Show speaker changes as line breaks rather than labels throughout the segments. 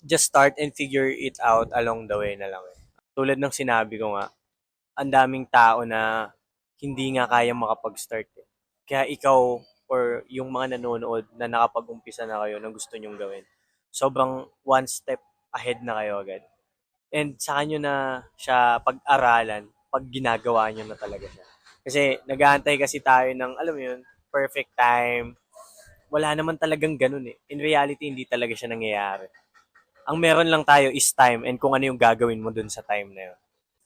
just start and figure it out along the way na lang. Tulad ng sinabi ko nga, ang daming tao na hindi nga kayang makapag-start, eh. Kaya ikaw or yung mga nanonood na nakapag-umpisa na kayo ng gusto nyong gawin, sobrang one step ahead na kayo agad. And saka nyo na siya pag-aralan 'pag ginagawa niyo na talaga siya. Kasi nag-aantay kasi tayo ng, alam mo yun, perfect time. Wala naman talagang ganun, eh. In reality, hindi talaga siya nangyayari. Ang meron lang tayo is time and kung ano yung gagawin mo dun sa time na yun.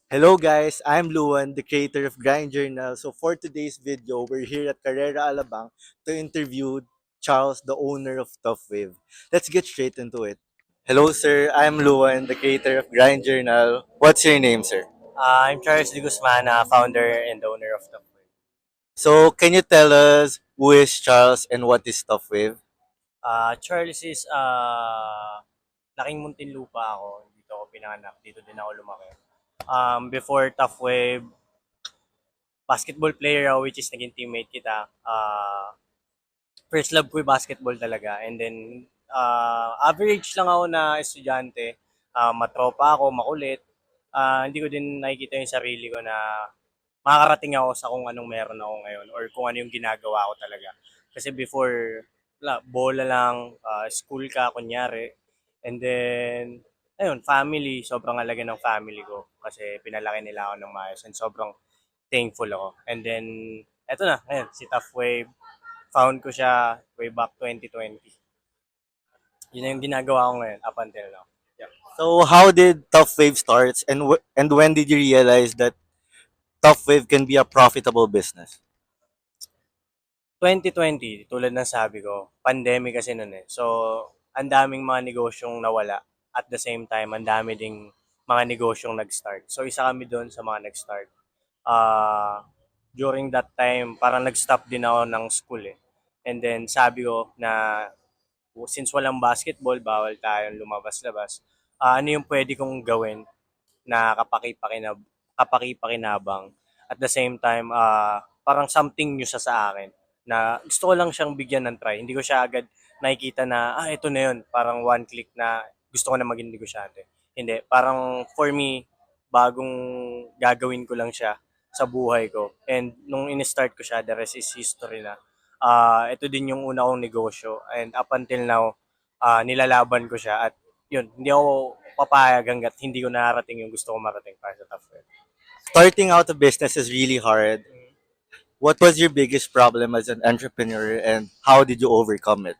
Hello guys, I'm Luan, the creator of Grind Journal. So for today's video, we're here at Carrera Alabang to interview Charles, the owner of Tough Wave. Let's get straight into it. Hello sir, I'm Luan, the creator of Grind Journal. What's your name, sir?
I'm Charles De Guzman, founder and owner of the
So can you tell us who is Charles and what is Tough Wave?
Charles is, laking Muntinlupa ako. Dito ako pinanganak. Dito din ako lumaki. Before Tough Wave, basketball player ako, which is naging teammate kita. First love ko yung basketball talaga. And then, average lang ako na estudyante. Matropa ako, makulit. Hindi ko din nakikita yung sarili ko na makakarating ako sa kung anong meron ako ngayon or kung ano yung ginagawa ko talaga. Kasi before, bola lang, school ka, kunyari. And then, ayun, family, sobrang halaga ng family ko kasi pinalaki nila ako ng maayos and sobrang thankful ako. And then, eto na, ayun, si Tough Wave, found ko siya way back 2020. Yun na yung ginagawa ko ngayon up until now. Yeah.
So how did Tough Wave starts and when did you realize that Tough Wave can be a profitable business?
2020, tulad ng sabi ko, pandemic kasi nun eh. So, ang daming mga negosyong nawala. At the same time, ang dami ding mga negosyong nag-start. So, isa kami doon sa mga nag-start. During that time, parang nag-stop din ako ng school eh. And then, sabi ko na since walang basketball, bawal tayong lumabas-labas. Ano yung pwede kong gawin na kapakipakinabang. At the same time, parang something new siya sa akin na gusto ko lang siyang bigyan ng try. Hindi ko siya agad nakikita na, ito na yun. Parang one click na gusto ko na maging negosyante. Hindi. Parang for me, bagong gagawin ko lang siya sa buhay ko. And nung in-start ko siya, the rest is history na. Ito din yung una kong negosyo. And up until now, nilalaban ko siya. At yun, hindi ako papayag hanggat hindi ko narating yung gusto ko marating para sa Top Friend.
Starting out a business is really hard. What was your biggest problem as an entrepreneur and how did you overcome it?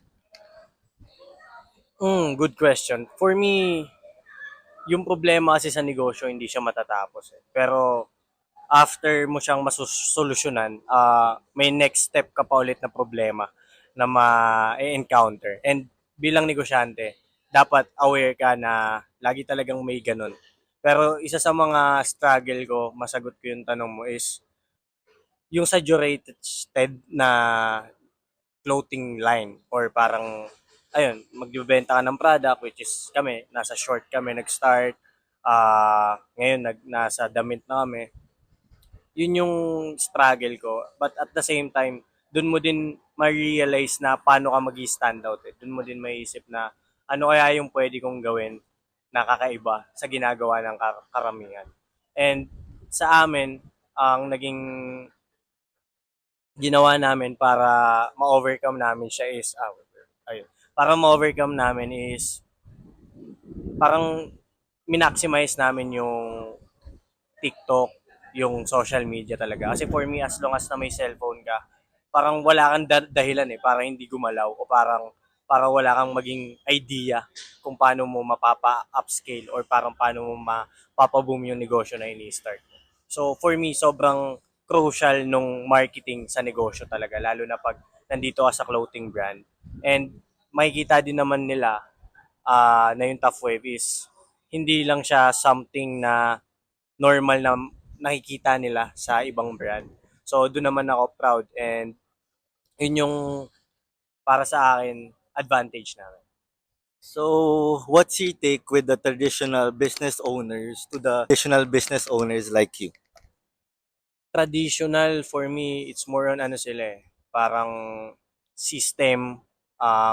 Good question. For me, yung problema kasi sa negosyo, hindi siya matatapos eh. Pero after mo siyang masosolusyonan, may next step ka pa ulit na problema na ma-encounter. And bilang negosyante, dapat aware ka na lagi talagang may ganun. Pero isa sa mga struggle ko, masagot ko yung tanong mo is yung sa curated na clothing line or parang ayun, magbebenta ka ng product which is kami, nasa short kami nag-start. Ngayon nasa damit na kami. Yun yung struggle ko. But at the same time, dun mo din ma-realize na paano ka mag-stand out. Eh. Dun mo din maiisip na ano kaya yung pwede kong gawin na kakaiba sa ginagawa ng karamihan. And sa amin, ang naging ginawa namin para ma-overcome namin siya is, ayun, para ma-overcome namin is, parang minaximize namin yung TikTok, yung social media talaga. Kasi for me, as long as na may cellphone ka, parang wala kang dahilan eh, para hindi gumalaw o para wala kang maging idea kung paano mo mapapa-upscale or parang paano mo mapapa-boom yung negosyo na ini-start mo. So for me, sobrang crucial nung marketing sa negosyo talaga, lalo na pag nandito ka sa clothing brand. And makikita din naman nila na yung Tough Wave is hindi lang siya something na normal na nakikita nila sa ibang brand. So doon naman ako proud and yun yung para sa akin advantage namin.
So, what's your take with the traditional business owners to the traditional business owners like you?
Traditional for me, it's more on ano sila eh, parang system,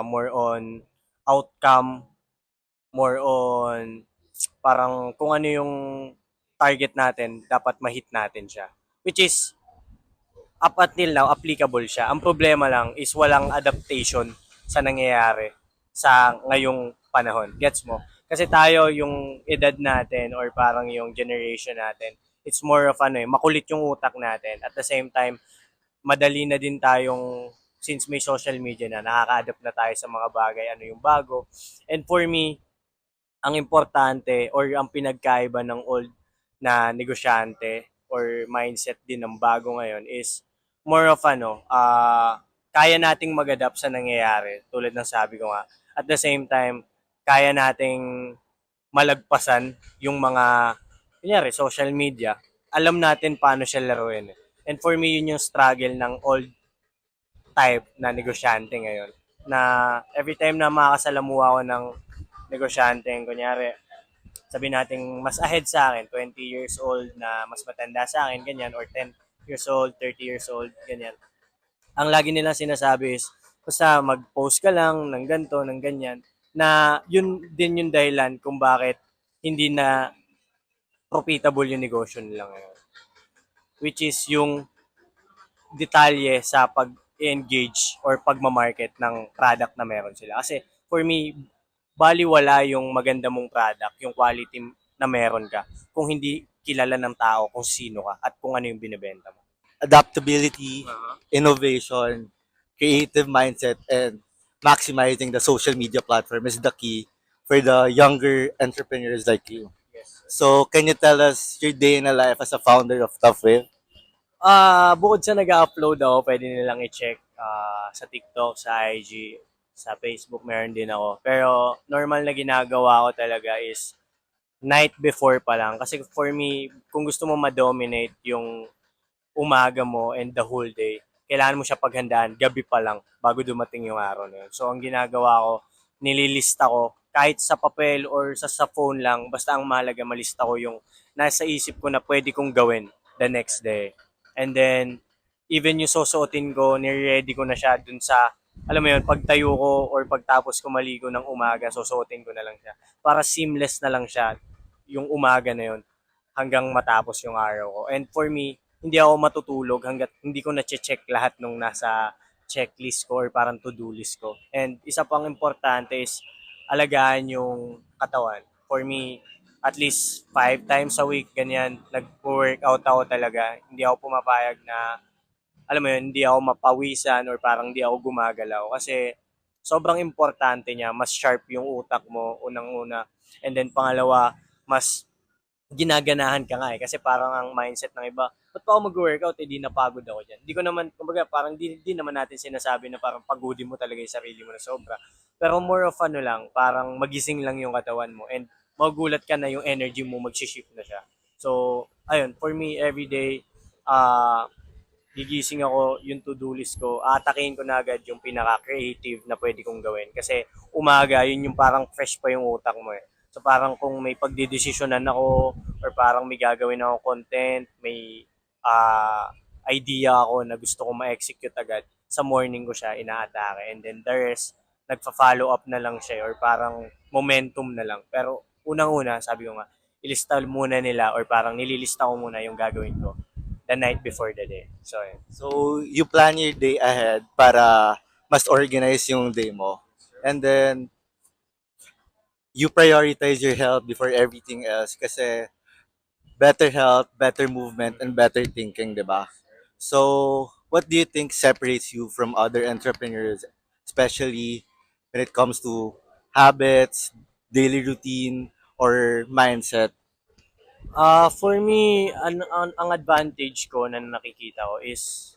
more on outcome more on parang kung ano yung target natin, dapat ma-hit natin siya. Which is, up until now, applicable siya. Ang problema lang is walang adaptation sa nangyayari sa ngayong panahon. Gets mo? Kasi tayo, yung edad natin or parang yung generation natin, it's more of ano makulit yung utak natin. At the same time, madali na din tayong, since may social media na, nakaka-adapt na tayo sa mga bagay, ano yung bago. And for me, ang importante or ang pinagkaiba ng old na negosyante or mindset din ng bago ngayon is more of kaya nating mag-adapt sa nangyayari tulad ng sabi ko nga. At the same time, kaya nating malagpasan yung mga kunyari social media. Alam natin paano siya laruin. And for me, yun yung struggle ng old type na negosyante ngayon. Na every time na makakasalamuha ako ng negosyante, kunyari, sabi natin mas ahead sa akin, 20 years old na mas matanda sa akin, ganyan, or 10 years old, 30 years old, ganyan. Ang lagi nilang sinasabi is, basta mag-post ka lang ng ganito, ng ganyan, na yun din yung dahilan kung bakit hindi na profitable yung negosyo nila ngayon. Which is yung detalye sa pag-engage or pagmamarket ng product na meron sila. Kasi for me, baliwala yung maganda mong product, yung quality na meron ka, kung hindi kilala ng tao kung sino ka at kung ano yung binibenta mo.
Adaptability,
Uh-huh.
innovation, creative mindset, and maximizing the social media platform is the key for the younger entrepreneurs like you.
Yes.
So, can you tell us your day in a life as a founder of Tough Wave?
Bukod sa nag-upload ako, pwede nilang i-check sa TikTok, sa IG, sa Facebook, meron din ako. Pero normal na ginagawa ko talaga is night before pa lang. Kasi for me, kung gusto mo ma-dominate yung umaga mo and the whole day, kailangan mo siya paghandaan gabi pa lang bago dumating yung araw na yun. So, ang ginagawa ko, nililista ko kahit sa papel or sa phone lang, basta ang mahalaga malista ko yung nasa isip ko na pwede kong gawin the next day. And then, even yung susuotin ko, nire-ready ko na siya dun sa, alam mo yun, pagtayo ko or pagtapos ko maligo ng umaga, susuotin ko na lang siya. Para seamless na lang siya yung umaga na yun hanggang matapos yung araw ko. And for me, hindi ako matutulog hanggat hindi ko na-check lahat nung nasa checklist ko or parang to-do list ko. And isa pang importante is alagaan yung katawan. For me, at least 5 times a week, ganyan, nag-workout ako talaga. Hindi ako pumapayag na, alam mo yun, hindi ako mapawisan or parang hindi ako gumagalaw. Kasi sobrang importante niya, mas sharp yung utak mo, unang-una. And then pangalawa, mas ginaganahan ka nga eh. Kasi parang ang mindset ng iba, ba't pa ako mag-workout, eh di napagod ako dyan. Hindi ko naman, kumbaga parang di naman natin sinasabi na parang pagodin mo talaga yung sarili mo na sobra. Pero more of lang, parang magising lang yung katawan mo and magulat ka na yung energy mo mag-shift na siya. So, ayun, for me, everyday, ah, gigising ako, yung to-do list ko, aatakihin ko na agad yung pinaka-creative na pwede kong gawin. Kasi umaga, yun yung parang fresh pa yung utak mo eh. So parang kung may pagdidesisyonan ako or parang may gagawin ako content, may idea ako na gusto ko ma-execute agad, sa morning ko siya inaatake. And then the rest, nagfa-follow up na lang siya or parang momentum na lang. Pero unang-una, sabi ko nga, ilista muna nila or parang nililista ko muna yung gagawin ko the night before the day. So, yun.
So, you plan your day ahead para mas organize yung day mo. And then, you prioritize your health before everything else kasi better health, better movement, and better thinking, di ba? So, what do you think separates you from other entrepreneurs, especially when it comes to habits, daily routine, or mindset?
For me, ang advantage ko na nakikita ko is,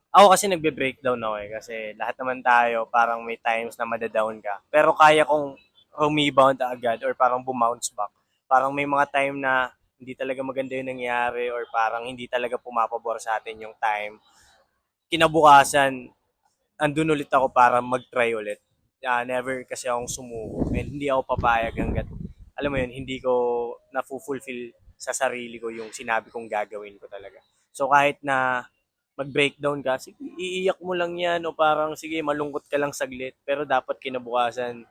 ako kasi nagbe-breakdown ako eh. Kasi lahat naman tayo, parang may times na madadown ka. Pero kaya kong rebound agad or parang bumounce back. Parang may mga time na hindi talaga maganda yung nangyari or parang hindi talaga pumapabor sa atin yung time. Kinabukasan, andun ulit ako para mag-try ulit. Never kasi akong sumuko and hindi ako papayag hanggat, alam mo yun, hindi ko na-fulfill sa sarili ko yung sinabi kong gagawin ko talaga. So kahit na mag-breakdown ka, sige, iiyak mo lang yan o parang sige, malungkot ka lang saglit pero dapat kinabukasan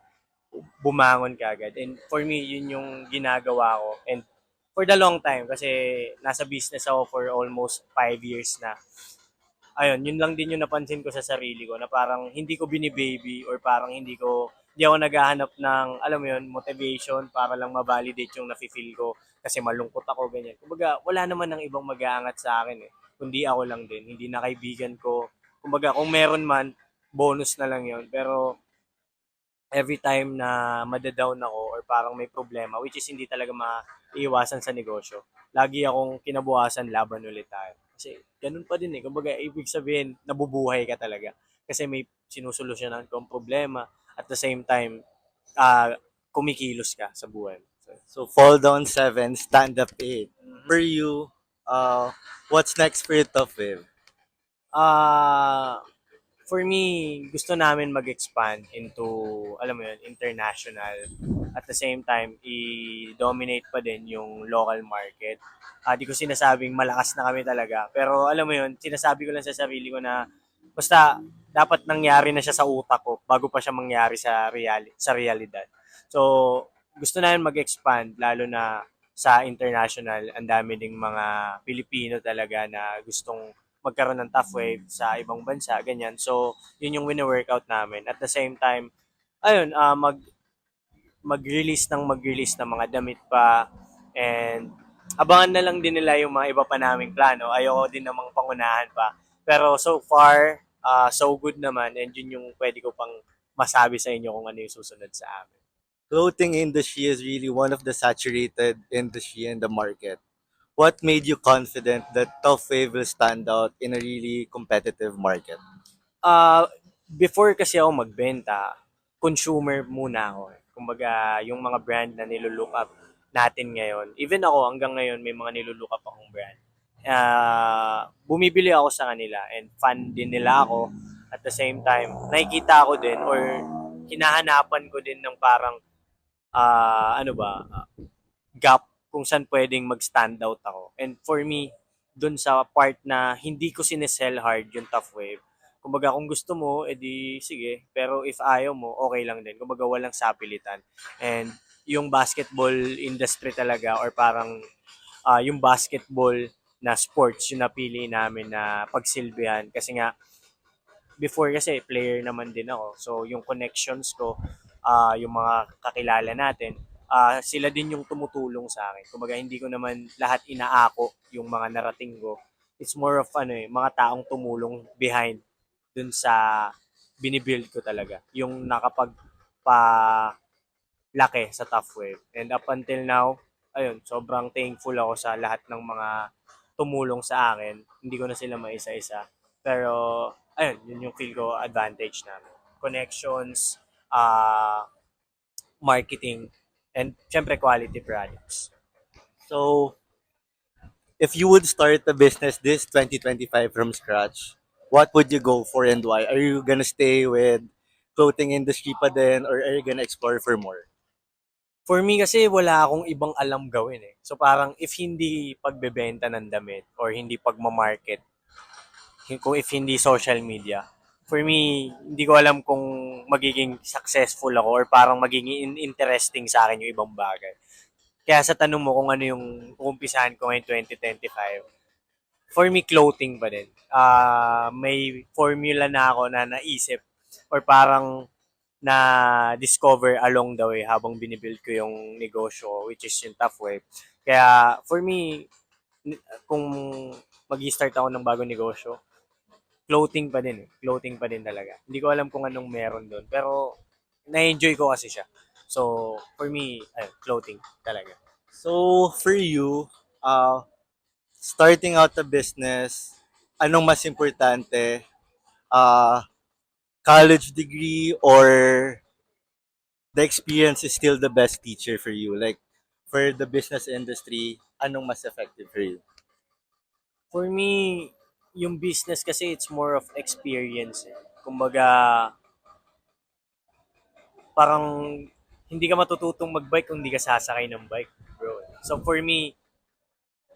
bumangon kaagad. And for me, yun yung ginagawa ko. And for the long time, kasi nasa business ako for almost 5 years na. Ayun, yun lang din yung napansin ko sa sarili ko na parang hindi ko binibaby or parang hindi ako naghahanap ng, alam mo yun, motivation para lang ma-validate yung nafe-feel ko kasi malungkot ako, ganyan. Kumbaga, wala naman ng ibang mag-aangat sa akin eh. Kundi ako lang din, hindi na kaibigan ko. Kumbaga, kung meron man, bonus na lang yun. Pero every time na madadown ako or parang may problema, which is hindi talaga maiiwasan sa negosyo, lagi akong kinabukasan laban ulit tayo. Kasi ganun pa din eh. Kumbaga, ibig sabihin, nabubuhay ka talaga. Kasi may sinusolusyonan kang problema. At the same time, kumikilos ka sa buhay.
So fall down 7, stand up 8.
Mhm.
For you, what's next for you, Tough Wave?
Ah, for me, gusto namin mag-expand into, alam mo yun, international. At the same time, i-dominate pa din yung local market. Di ko sinasabing malakas na kami talaga. Pero alam mo yun, sinasabi ko lang sa sarili ko na basta dapat nangyari na siya sa utak ko bago pa siya mangyari sa realidad. So, gusto namin mag-expand lalo na sa international. Ang dami ding mga Pilipino talaga na gustong magkaroon ng tough wave sa ibang bansa, ganyan. So, yun yung wini-workout namin. At the same time, ayun, mag-release ng mga damit pa and abangan na lang din nila yung mga iba pa naming plano. Ayoko din namang pangunahan pa. Pero so far, so good naman and yun yung pwede ko pang masabi sa inyo kung ano yung susunod sa amin.
Clothing industry is really one of the saturated industry in the market. What made you confident that Tough Wave will stand out in a really competitive market?
Ah, before kasi ako magbenta, consumer muna ako. Kumbaga, yung mga brand na nilook up natin ngayon, even ako hanggang ngayon may mga nilook up akong brand. Bumibili ako sa kanila and fan din nila ako. At the same time, nakikita ko din or hinahanapan ko din ng parang ano ba, gap kung saan pwedeng mag-stand out ako. And for me, dun sa part na hindi ko sinesell hard yung tough wave. Kumbaga kung gusto mo, edi sige. Pero if ayaw mo, okay lang din. Kumbaga walang sapilitan. And yung basketball industry talaga or parang yung basketball na sports yung napili namin na pagsilbihan. Kasi nga, before kasi player naman din ako. So yung connections ko, yung mga kakilala natin, sila din yung tumutulong sa akin. Kumbaga hindi ko naman lahat inaako yung mga narating ko. It's more of mga taong tumulong behind dun sa binibuild ko talaga. Yung nakapagpa laki sa Tough Wave. And up until now, ayun, sobrang thankful ako sa lahat ng mga tumulong sa akin. Hindi ko na sila maisa-isa. Pero, ayun, yun yung feel ko advantage namin. Connections, marketing, and syempre quality products.
So, if you would start a business this 2025 from scratch, what would you go for and why? Are you gonna stay with clothing industry pa din or are you gonna explore for more?
For me kasi wala akong ibang alam gawin eh. So parang if hindi pagbebenta ng damit or hindi pagmamarket, kung if hindi social media, for me, hindi ko alam kung magiging successful ako or parang magiging interesting sa akin yung ibang bagay. Kaya sa tanong mo kung ano yung uumpisahan ko ngayon 2025, for me, clothing pa din. May formula na ako na naisip or parang na-discover along the way habang binibuild ko yung negosyo, which is yung Tough Wave. Kaya, for me, kung mag-start ako ng bagong negosyo, clothing pa din eh. Clothing pa din talaga. Hindi ko alam kung anong meron doon. Pero, na-enjoy ko kasi siya. So, for me, clothing talaga.
So, for you, starting out a business, anong mas importante? College degree or the experience is still the best teacher for you? Like, for the business industry, anong mas effective for you?
For me, yung business kasi it's more of experience. Eh. Kumbaga, parang hindi ka matututong magbike kung hindi ka sasakay ng bike, bro. So for me,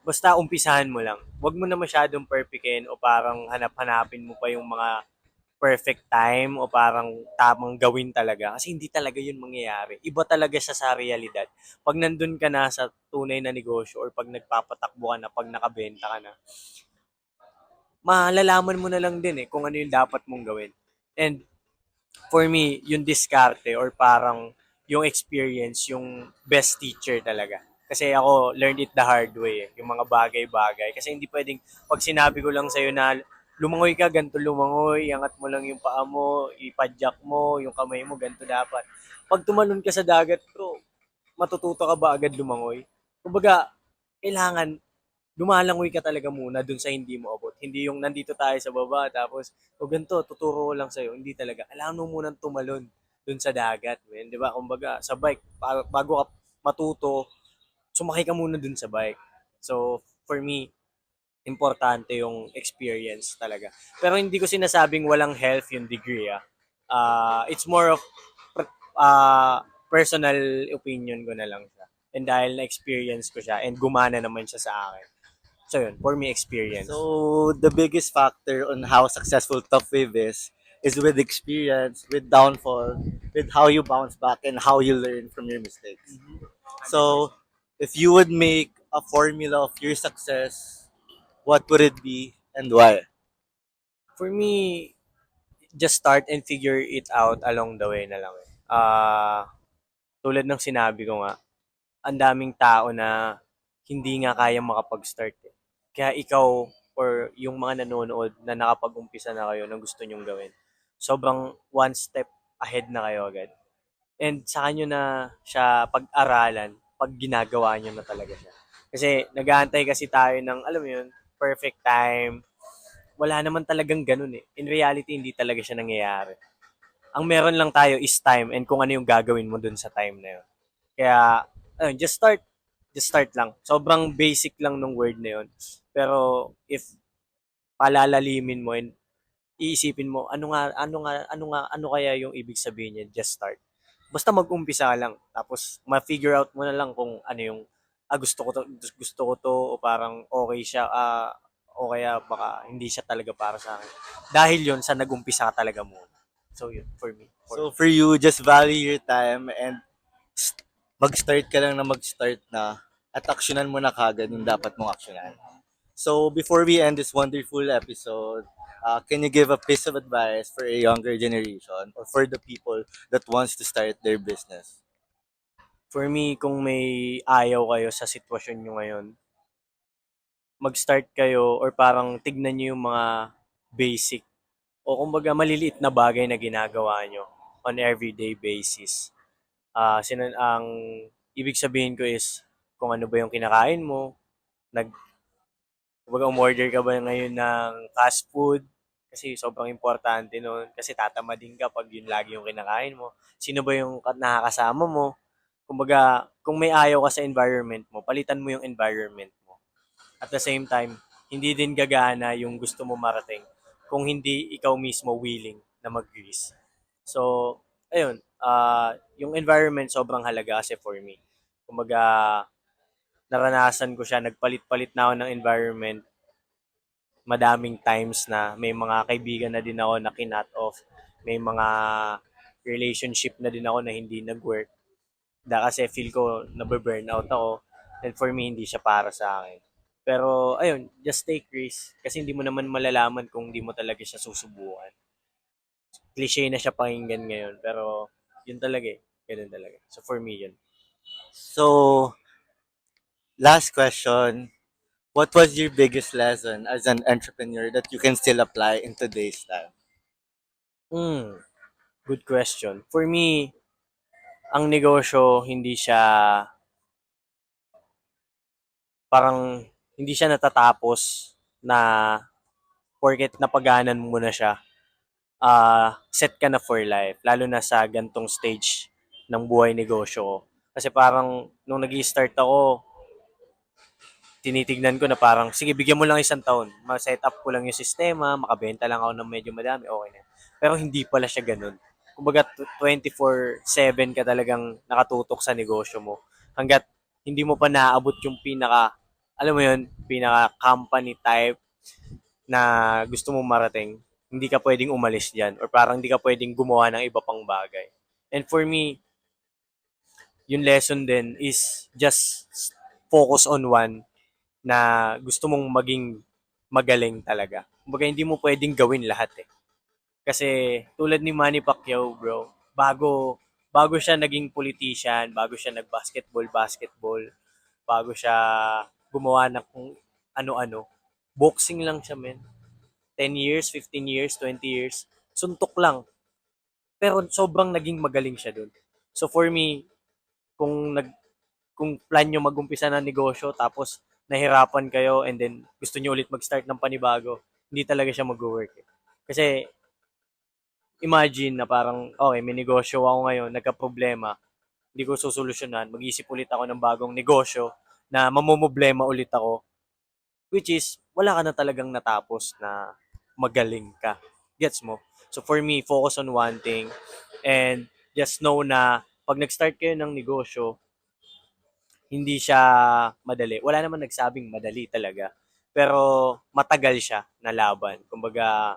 basta umpisahan mo lang. Huwag mo na masyadong perfectin o parang hanap-hanapin mo pa yung mga perfect time o parang tamang gawin talaga kasi hindi talaga yun mangyayari. Iba talaga siya sa realidad. Pag nandun ka na sa tunay na negosyo or pag nagpapatakbo ka na, pag nakabenta ka na, malalaman mo na lang din kung ano yung dapat mong gawin. And for me, yung diskarte or parang yung experience, yung best teacher talaga. Kasi ako, learned it the hard way yung mga bagay-bagay. Kasi hindi pwedeng, pag sinabi ko lang sa'yo na lumangoy ka, ganito lumangoy, iangat mo lang yung paa mo, ipadyak mo, yung kamay mo, ganito dapat. Pag tumalon ka sa dagat, bro, matututo ka ba agad lumangoy? Kumbaga, kailangan lumalangoy ka talaga muna dun sa hindi mo abot. Hindi yung nandito tayo sa baba, tapos, o ganito, tuturo ko lang sa'yo. Hindi talaga. Alam mo munang tumalon dun sa dagat, man. Di ba? Kumbaga, sa bike, bago ka matuto, sumakay ka muna dun sa bike. So, for me, importante yung experience talaga. Pero hindi ko sinasabing walang health yung degree, ah. It's more of personal opinion ko na lang siya. And dahil na-experience ko siya and gumana naman siya sa akin. So yun, for me, experience.
So the biggest factor on how successful Top Wave is with experience, with downfall, with how you bounce back and how you learn from your mistakes. So if you would make a formula of your success, what would it be and why?
For me, just start and figure it out along the way na lang. Tulad ng sinabi ko nga, ang daming tao na hindi nga kaya makapag-start. Kaya ikaw or yung mga nanonood na nakapag-umpisa na kayo ng gusto nyong gawin, sobrang one step ahead na kayo agad. And sa kanyo na siya pag-aralan pag ginagawa nyo na talaga siya. Kasi nag-aantay kasi tayo ng, alam mo yun, perfect time. Wala naman talagang ganun eh. In reality, hindi talaga siya nangyayari. Ang meron lang tayo is time and kung ano yung gagawin mo dun sa time na yun. Kaya, ayun, just start. Just start lang. Sobrang basic lang ng word na yun. Pero if palalalimin mo and iisipin mo, ano kaya yung ibig sabihin niya, just start. Basta mag-umpisa ka lang. Tapos, ma-figure out mo na lang kung ano yung, gusto ko to, o parang okay siya, o kaya baka hindi siya talaga para sa akin. Dahil yun, sa nag-umpisa ka talaga muna. So, yun, for me.
So for you, just value your time and mag-start ka lang na mag-start na at aksyonan mo na kagad yung dapat mong aksyonan. So before we end this wonderful episode, can you give a piece of advice for a younger generation or for the people that wants to start their business?
For me, kung may ayaw kayo sa sitwasyon nyo ngayon, mag-start kayo or parang tignan nyo yung mga basic o kumbaga maliliit na bagay na ginagawa nyo on everyday basis. Ang ibig sabihin ko is kung ano ba yung kinakain mo, nag kumbaga umorder ka ba ngayon ng fast food kasi sobrang importante nun kasi tatamadin ka pag yun lagi yung kinakain mo. Sino ba yung nakakasama mo? Kumbaga, kung may ayaw ka sa environment mo, palitan mo yung environment mo. At the same time, hindi din gagana yung gusto mo marating kung hindi ikaw mismo willing na mag-risk. So, ayun, yung environment sobrang halaga kasi for me. Kumbaga, naranasan ko siya, nagpalit-palit na ako ng environment madaming times na may mga kaibigan na din ako na kinat off. May mga relationship na din ako na hindi nag-work. Kasi feel ko nabe-burnout ako. And for me, hindi siya para sa akin. Pero, ayun, just take risk. Kasi hindi mo naman malalaman kung hindi mo talaga siya susubukan. Cliche na siya pakinggan ngayon. Pero, yun talaga eh. Ganun talaga. So, for me, yun.
So last question, what was your biggest lesson as an entrepreneur that you can still apply in today's time?
Good question. For me, ang negosyo, hindi siya parang hindi siya natatapos na porket napaganan mo na siya, set ka na for life. Lalo na sa gantong stage ng buhay negosyo ko. Kasi parang nung nag start ako, tinitignan ko na parang, sige, bigyan mo lang isang taon. Ma-set up ko lang yung sistema, makabenta lang ako ng medyo madami, okay na. Pero hindi pala siya ganun. Kumbaga, 24/7 ka talagang nakatutok sa negosyo mo. Hanggat hindi mo pa naabot yung pinaka, alam mo yun, pinaka company type na gusto mo marating. hindi ka pwedeng umalis diyan or parang hindi ka pwedeng gumawa ng iba pang bagay. And for me, yung lesson din is just focus on one na gusto mong maging magaling talaga. Kumbaga hindi mo pwedeng gawin lahat eh. Kasi tulad ni Manny Pacquiao, bro, bago siya naging politician, bago siya nag-basketball, bago siya gumawa ng kung ano-ano, boxing lang siya, men. 10 years, 15 years, 20 years, suntok lang. Pero sobrang naging magaling siya dun. So for me, kung nag kung plan nyo mag-umpisa ng negosyo tapos nahirapan kayo and then gusto nyo ulit mag-start ng panibago, hindi talaga siya mag-work. Eh. Kasi imagine na parang, okay, may negosyo ako ngayon, nagka-problema, hindi ko susolusyonan, mag-isip ulit ako ng bagong negosyo na mamumblema ulit ako, which is, wala ka na talagang natapos na magaling ka. Gets mo? So for me, focus on one thing and just know na pag nag-start kayo ng negosyo, hindi siya madali. Wala naman nagsabing madali talaga. Pero matagal siya na laban. Kumbaga,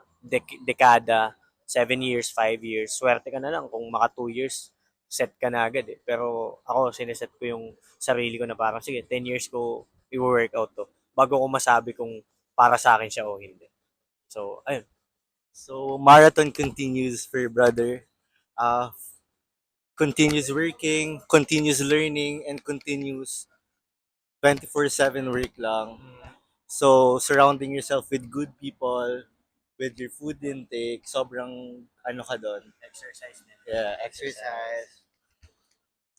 dekada, 7 years, 5 years. Swerte ka na lang kung maka 2 years, set ka na agad eh. Pero ako, sineset ko yung sarili ko na parang, sige, 10 years ko i-workout to. Bago ko masabi kung para sa akin siya o hindi. So, ayun.
So marathon continues for brother. Continues working, continues learning, and continues 24/7 work lang. So surrounding yourself with good people, with your food intake, sobrang ano ka doon.
Exercise din.
Yeah, exercise.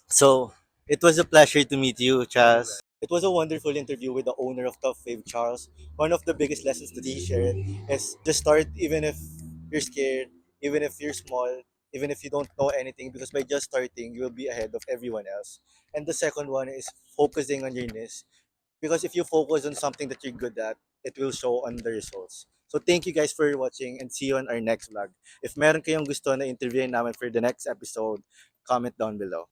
So, it was a pleasure to meet you, Chas. It was a wonderful interview with the owner of Top Fave, Charles. One of the biggest lessons that he shared is just start even if you're scared, even if you're small, even if you don't know anything, because by just starting, you will be ahead of everyone else. And the second one is focusing on your niche. Because if you focus on something that you're good at, it will show on the results. So thank you guys for watching and see you on our next vlog. If meron kayong gusto na interviewin namin for the next episode, comment down below.